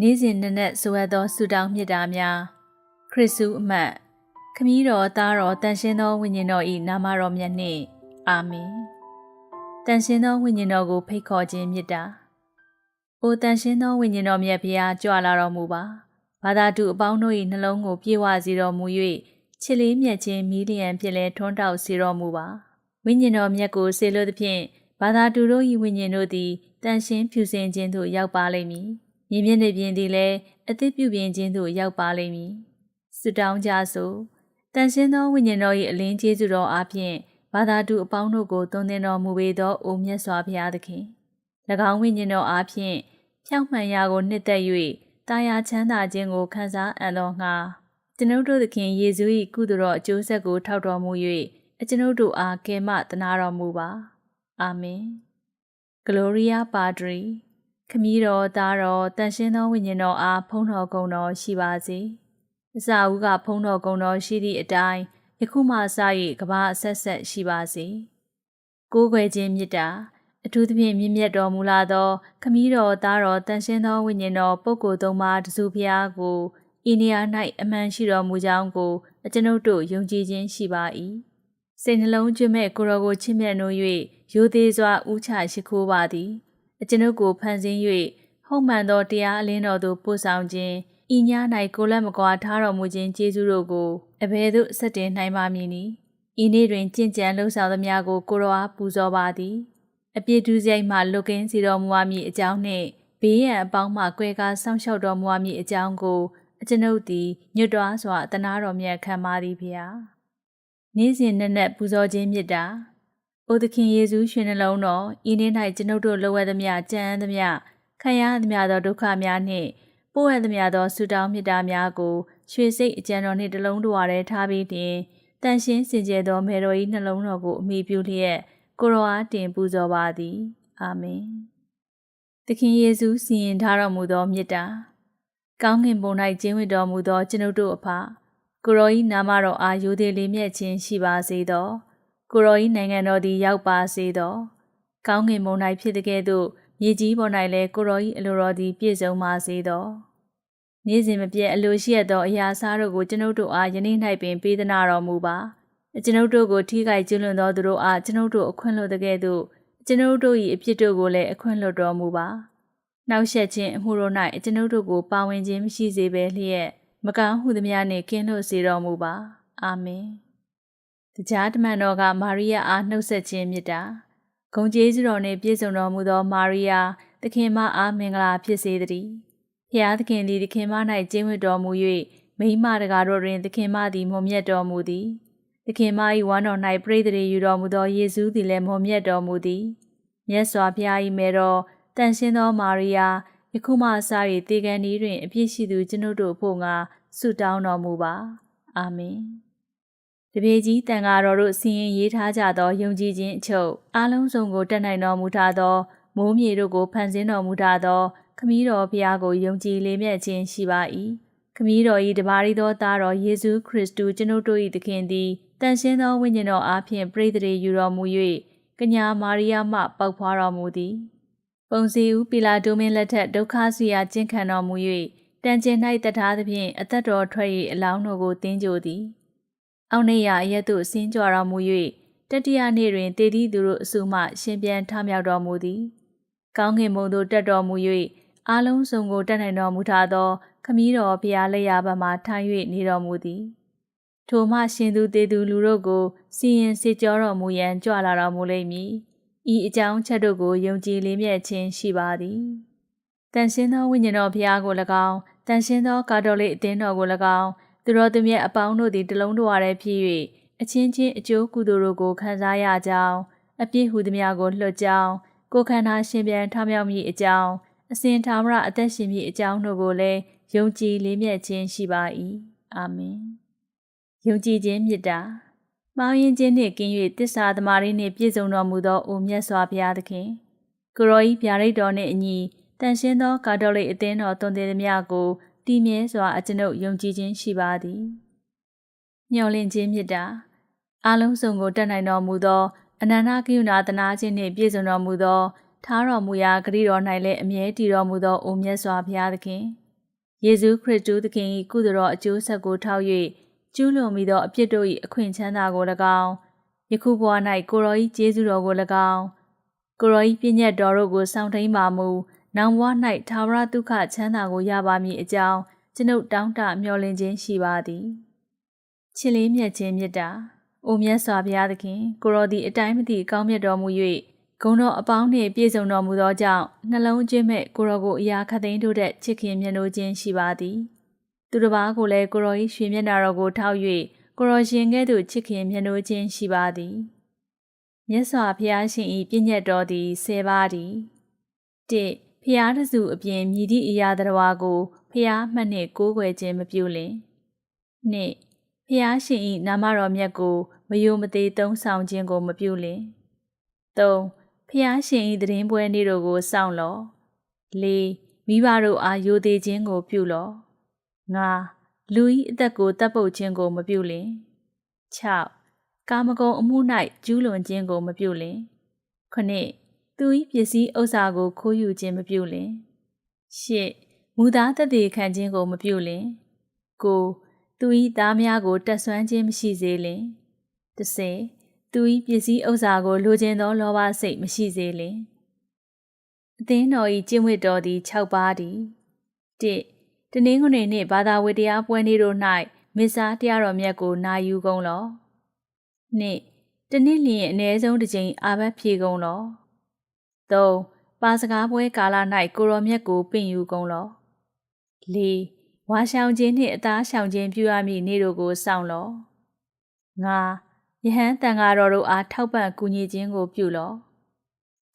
နေ့စဉ်နက်နက်ဆိုအပ်သောဆုတောင်းမြတ်တာများခရစ်စုအမှတ်ခမည်းတော်သားတော်တန်ရှင်းသောဝိညာဉ်တော်၏နာမတော်မြတ်နှင့်အာမင်တန်ရှင်းသောဝိညာဉ်တော်ကိုဖိတ်ခေါ်ခြင်းမြတ်တာအိုတန်ရှင်းသောဝိညာဉ်တော်မြတ်ဘုရားကြွလာတော်မူပါဘာသာတူအပေါင်းတို့၏နှလုံးကိုပြေဝစေတော်မူ၍ချစ်လေးမြတ်ခြင်းမီးလျံဖြင့်လဲထွန်းတောက်စေတော်မူပါဝိညာဉ်တော်မြတ်ကိုစေလွှတ်သဖြင့်ဘာသာတူတို့၏ဝိညာဉ်တို့သည်တန်ရှင်းဖြူစင်ခြင်းသို့ရောက်ပါလိမ့်မည်မြင်မျက်နှာပြင်သည်လည်းအသစ်ပြုပြင်ခြင်းသို့ရောက်ပါလိမ့်မည်ဆုတောင်းကြစို့တန်ရှင်းသောဝိညာဉ်တော်၏အလင်းကျေးဇူးတော်အားဖြင့်ဘာသာတူအပေါင်းတို့ကိုသွန်သင်တော်မူပေသောအိုမြတ်စွာဘုရားသခင်၎င်းဝိညာဉ်တော်အားဖြင့်ဖြောင့်မှန်ရာကိုနှစ်သက်၍တာယာချမ်းသာခြင်းကိုခံစားအံ့သောငှာကျွန်ုပ်တို့သခင်ယေရှု၏ကုသိုလ်တော်အကျိုးဆက်ကိုထောက်တော်မူ၍ကျွန်ုပ်တို့အားကယ်မသနာတော်မူပါအာမင် Gloria Patri ခမည်းတော်သားတော်တန်ရှင်းသောဝိညာဉ်တော်အားဖုံးတော်ဂုဏ်တော်ရှိပါစေအစအဦးကဖုံးတော်ဂုဏ်တော်ရှိသည့်အတိုင်းယခုမှစ၍ကမ္ဘာအဆက်ဆက်ရှိပါစေကိုးကွယ်ခြင်းမြတ်တာအထူးသဖြင့်မြင့်မြတ်တော်မူလာသောခမည်းတော်သားတော်တန်ရှင်းသောဝိညာဉ်တော်ပုဂ္ဂိုလ်သုံးပါးတစုဖျားကိုဤနေရာ၌အမှန်ရှိတော်မူကြောင်းကိုကျွန်ုပ်တို့ယုံကြည်ခြင်းရှိပါ၏စိတ်နှလုံးကျွမ်းမဲ့ကိုရောကိုချစ်မြတ်နိုး၍ရိုသေစွာဥချရှိခိုးပါသည်ကျွန်ုပ်ကိုဖန်ဆင်း၍ဟုတ်မှန်သောတရားအလင်းတော်သို့ပို့ဆောင်ခြင်းဤည၌ကိုလက်မကွာထားတော်မူခြင်းကျေးဇူးတို့ကိုအဘယ်သို့ဆက်တင်နိုင်ပါမည်နည်းဤနေ့တွင်ကြင်ကြံလှုပ်ဆောင်သမျှကိုကိုရောအားပူဇော်ပါသည်အပြည့်ဒုစရိုက်မှလွတ်ကင်းစေတော်မူမည်အကြောင်းနှင့်ဘေးရန်အပေါင်းမှကွယ်ကားဆောင်းလျှောက်တော်မူမည်အကြောင်းကိုကျွန်ုပ်သည်ညွတ်တွားစွာတနာတော်မြတ်ခံပါသည်ဖျားနေ့စဉ်နက်နက်ပူဇော်ခြင်းမြတ်တာအိုသခင်ယေရှုရှင်နှလုံးတော်ဤနေ့၌ကျွန်ုပ်တို့လိုအပ်သမျှကြံသမျှခံရသမျှသောဒုက္ခများနှင့်ပို့ရသမျှသောဆုတောင်းမြတ်တာများကိုရွှေစိတ်အကြံတော်နှင့်တလုံးတဝါတည်းထားပြီးတင်တန်ရှင်းစင်ကြယ်သောမေတော်၏နှလုံးတော်ကိုအမိပြုလျက်ကိုရောအားတင်ပူဇော်ပါသည်အာမင်သခင်ယေရှုစီရင်ထားတော်မူသောမြတ်တာကောင်းကင်ဘုံ၌ကျင်းဝတ်တော်မူသောကျွန်ုပ်တို့အဖကိုရော၏နာမတော်အားယိုသေးလေးမြတ်ခြင်းရှိပါစေသောကိုရော၏နိုင်ငံတော်သည်ရောက်ပါစေသောကောင်းကင်ဘုံ၌ဖြစ်တဲ့ကဲ့သို့မြေကြီးပေါ်၌လည်းကိုရော၏အလိုတော်သည်ပြည့်စုံပါစေသောနေ့စဉ်မပြတ်အလိုရှိသောအရာစားတို့ကိုကျွန်ုပ်တို့အားယနေ့၌ပင်ပေးသနာတော်မူပါကျွန်ုပ်တို့ကိုထိခိုက်ကျွလွန်သောသူတို့အားကျွန်ုပ်တို့အခွင့်လွှတ်တဲ့ကဲ့သို့ကျွန်ုပ်တို့၏အပြစ်တို့ကိုလည်းအခွင့်လွှတ်တော်မူပါနှောက်ယှက်ခြင်းအမှုတို့၌ကျွန်ုပ်တို့ကိုပါဝင်ခြင်းမရှိစေဘဲလျက်မကောင်းဟုသမျှနှင့်ကင်းလွတ်စေတော်မူပါအာမင်တရားဓမ္မတော်ကမာရိယအားနှုတ်ဆက်ခြင်းမြတ်တာဂုဏ်ကျေးဇူးတော်နှင့်ပြည့်စုံတော်မူသောမာရိယသခင်မအားမင်္ဂလာဖြစ်စေတည်းဖျားသခင်သည်သခင်မ၌ကျင့်ဝတ်တော်မူ၍မိန်းမတကာတို့တွင်သခင်မသည်မွန်မြတ်တော်မူသည်သခင်မ၏ဝမ်းတော်၌ပရိသေတွေယူတော်မူသောယေရှုသည်လည်းမွန်မြတ်တော်မူသည်မြတ်စွာဘုရား၏မေတော်တန်ရှင်းသောမာရိယယခုမှစ၍တေကန်ဒီတွင်အပြည့်ရှိသူကျွန်ုပ်တို့ဖို့ငါဆုတောင်းတော်မူပါအာမင်တပည့်ကြီးတန်ဃာတော်တို့စီရင်ရေးထားကြသောယုံကြည်ခြင်းအချုပ်အားလုံးစုံကိုတတ်နိုင်တော်မူထားသောမိုးမြေတို့ကိုဖန်ဆင်းတော်မူထားသောခမည်းတော်ဘုရားကိုယုံကြည်လေးမြတ်ခြင်းရှိပါ၏ခမည်းတော်၏တပါးရီသောသားတော်ယေရှုခရစ်တုကျွန်ုပ်တို့၏သခင်သည်တန်ရှင်းသောဝိညာဉ်တော်အားဖြင့်ပရိသေတွေယူတော်မူ၍ကညာမာရိယမှပေါက်ဖွားတော်မူသည်ပုံစီဦးပီလာဒိုမင်းလက်ထက်ဒုက္ခဆရာကျင့်ခံတော်မူ၍တန်ကျင်၌တတ်ထားသဖြင့်အသက်တော်ထွက်၍အလောင်းတော်ကိုတင်းကြိုသည်အောက်နေရအရက်သို့ဆင်းကြွတော်မူ၍တတိယနေ့တွင်တေတီသူတို့အစုမှရှင်ပြန်ထမြောက်တော်မူသည်ကောင်းကင်ဘုံသို့တက်တော်မူ၍အားလုံးစုံကိုတတ်နိုင်တော်မူထားသောခမည်းတော်ဘုရားလက်ရာဘက်မှထိုင်၍နေတော်မူသည်ထိုမှရှင်သူတေသူလူတို့ကိုစီရင်စေကြောတော်မူရန်ကြွလာတော်မူလိမ့်မည်ဤအကြောင်းချက်တို့ကိုယုံကြည်လေးမြတ်ခြင်းရှိပါသည်တန်ရှင်းသောဝိညာဉ်တော်ဘုရားကို၎င်းတန်ရှင်းသောကာတော်လိအသင်းတော်ကို၎င်းသူတော်သူမြတ်အပေါင်းတို့သည်တလုံးတဝါတည်းဖြစ်၍အချင်းချင်းအကျိုးကုသိုလ်တို့ကိုခံစားရကြောင်းအပြည့်ဟုသမျှကိုလွှတ်ကြောင်းကိုယ်ခန္ဓာရှင်ပြန်ထမြောက်မည်အကြောင်းအစဉ်ထာဝရအသက်ရှင်မည်အကြောင်းတို့ကိုလည်းယုံကြည်လေးမြတ်ခြင်းရှိပါ၏အာမင်ယုံကြည်ခြင်းမြတ်တာမောင်းရင်ခြင်းနှင့်ကင်း၍တစ္ဆာသမารီနှင့်ပြည့်စုံတော်မူသောအိုမြတ်စွာဘုရားသခင်ကိုရောဤဗျာဒိတ်တော်နှင့်အညီတန်ရှင်းသောကာတော်လိအသင်းတော်သွန်သင်သမျှကိုတည်မြဲစွာအကျွန်ုပ်ယုံကြည်ခြင်းရှိပါသည်မျှော်လင့်ခြင်းမြတ်တာအားလုံးစုံကိုတတ်နိုင်တော်မူသောအနန္တကရုဏာသနာခြင်းနှင့်ပြည့်စုံတော်မူသောထားတော်မူရာဂရုတော်၌လည်းအမြဲတည်တော်မူသောအိုမြတ်စွာဘုရားသခင် ယေရှုခရစ်တုသခင်၏ကုသိုလ်တော်အကျိုးဆက်ကိုထောက်၍ကျူးလွန်မိသောအပြစ်တို့၏အခွင့်ချမ်းသာကို၎င်းယခုဘဝ၌ကိုရော၏ကျေးဇူးတော်ကို၎င်းကိုရော၏ပြည့်ညတ်တော်တို့ကိုစောင့်ထိန်ပါမူနောင်ဘဝ၌ထာဝရဒုက္ခချမ်းသာကိုရပါမည်အကြောင်းကျွန်ုပ်တောင်းတမျှော်လင့်ခြင်းရှိပါသည်ချစ်လေးမြတ်ခြင်းမေတ္တာအိုမြတ်စွာဘုရားသခင်ကိုရောသည်အတိုင်းမသိကောင်းမြတ်တော်မူ၍ဂုဏ်တော်အပေါင်းနှင့်ပြည့်စုံတော်မူသောကြောင့်နှလုံးအကျဉ်းမဲ့ကိုရောကိုအရာခတ်သိမ်းတို့တဲ့ချစ်ခင်မြတ်နိုးခြင်းရှိပါသည်သူတစ်ပါးကိုလည်းကိုရော၏ရွှေမျက်နှာတော်ကိုထောက်၍ကိုရောရှင်ကဲ့သို့ချစ်ခင်မြတ်နိုးခြင်းရှိပါသည်မြတ်စွာဘုရားရှင်၏ပြည့်ညတ်တော်သည်10ပါးသည်1ဖျားတစုအပြင်မြည်သည့်အရာတော်ကိုဖျားမှတ်နှင့်ကိုးကွယ်ခြင်းမပြုလင်2ဖျားရှင်၏နာမတော်မြတ်ကိုမယိုမသေးသုံးဆောင်ခြင်းကိုမပြုလင်3ဖျားရှင်၏သတင်းပွဲနေ့တို့ကိုစောင့်လော့4မိဘတို့အားယိုသေးခြင်းကိုပြုလော့5လူ၏အသက်ကိုတပ်ပုတ်ခြင်းကိုမပြုလင်6ကာမဂုဏ်အမှု၌ကျူးလွန်ခြင်းကိုမပြုလင်9သူ၏ပစ္စည်းဥစ္စာကိုခိုးယူခြင်းမပြုလင်10မူသားသက်သေခံခြင်းကိုမပြုလင်9သူ၏သားများကိုတက်ဆွမ်းခြင်းမရှိစေလင်10သူ၏ပစ္စည်းဥစ္စာကိုလိုချင်သောလောဘစိတ်မရှိစေလင်အသင်းတော်၏ကျင့်ဝတ်တော်သည်6ပါးသည်1တနင်္ဂနွေနှင့်ဘာသာဝတ္တရားပွဲနေ့တို့၌မစ္စာတရားတော်မြတ်ကိုနာယူကုန်လော2တနည်းလျင်အ ਨੇ ဆုံးတစ်ကြိမ်အာဘတ်ဖြေကုန်လော3ပါစကားပွဲကာလ၌ကိုရောမြတ်ကိုပင့်ယူကုန်လော4ဝါရှောင်ခြင်းနှင့်အသားရှောင်ခြင်းပြုရမည့်နေ့တို့ကိုစောင့်လော5ယဟန်တန်ဃာတော်တို့အားထောက်ပံ့ကူညီခြင်းကိုပြုလော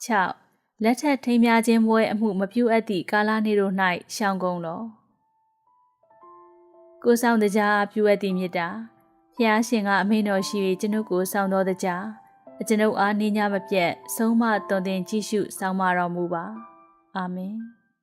6လက်ထက်ထိမ်းများခြင်းပွဲအမှုမပြုအပ်သည့်ကာလနေ့တို့၌ရှောင်ကုန်လောကိုဆောင်တရားပြုအပ်သည့်မေတ္တာဖျားရှင်ကအမိန့်တော်ရှိ၍ကျွန်ုပ်ကိုဆောင်တော်တရားအကျွန်ုပ်အားနေညမပြတ်ဆုံးမသွန်သင်ကြည့်ရှုဆောင်မတော်မူပါအာမင်